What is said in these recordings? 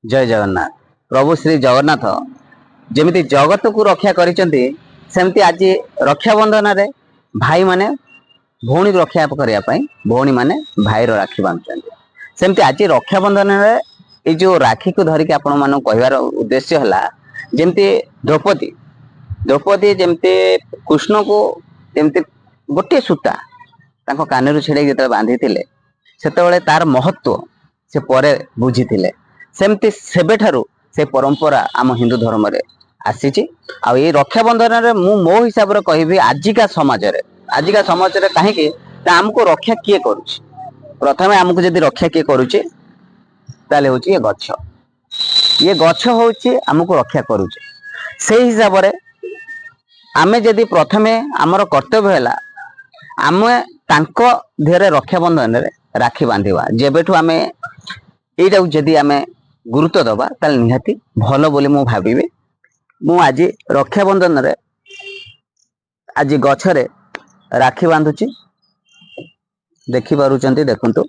जय जगन्नाथ। प्रभु श्री जगन्नाथ जमी जगत को रक्षा करमती आज रक्षाबंधन रे भाई माने भौणी रक्षा करने भौणी माने भाई राखी बांधुं सेमती आज रक्षाबंधन ये जो राखी को धरिकी आपण मान कहबार उद्देश्य है जमती द्रौपदी द्रौपदी जमती कृष्ण को जमती गोटे सूता कान छिड़े जो बांधी से तार महत्व से परे बुझी सेमती सेबे ठारू से परंपरा आम हिंदू धर्म रे आसी आ रक्षाबंधन रे मो हिसाब रे कहबी आजिका समाज रे कहीं आमको रक्षा किए करुछि प्रथम आमको जदि रक्षा किए करुछि ताले होछि ये गछ होछि आमको रक्षा करुछि से हिसाब रे आमे जदि प्रथमे आमर कर्तव्य हैला आमे तांको धेरे रक्षाबंधन रे राखी बांधिबा जेबेठु आमे एटा जदि आमे गुरुत्व दबा ताले निहाती भलो बोली मु भाबिबे मु आज रक्षाबंधन रे आज गछरे राखी बांधुची देखि पारुचंती देखंतु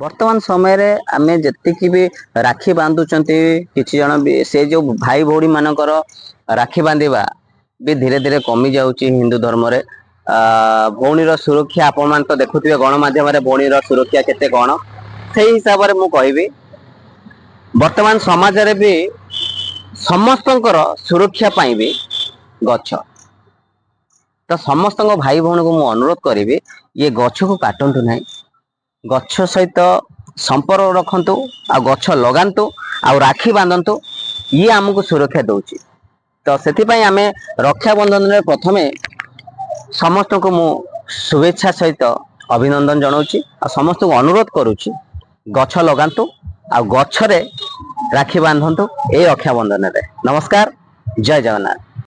वर्तमान समय रे आमे जत्तिकी भी राखी बांधुचंती किछि जण भी से जो भाई भौणी मानकर राखी बांधिबा भी धीरे धीरे कमी जाउची हिंदू धर्म रे भौणीर सुरक्षा आपण मान तो देखुथिबे गणमाध्यम रे भौणीर सुरक्षा केते कोन सेही हिसाब रे मु कहबी वर्तमान समाज रे भी समस्तंकर सुरक्षा पाई भी गछ तो समस्त भाई भौणी को मु अनुरोध करी ये गछ को काटंतु नहीं गछ सहित संपर्क रखंतु आ गछ लगांतु आ राखी बांधंतु ये आमको सुरक्षा दउची तो सेति आमे रक्षाबंधन रे प्रथमे समस्त को मु शुभेच्छा सहित अभिनंदन जनाऊची आ समस्त को अनुरोध करुची गछ लगांतु आ गछरे राखी बांधंतु ए रक्षाबंधन रे। नमस्कार, जय जगन्नाथ।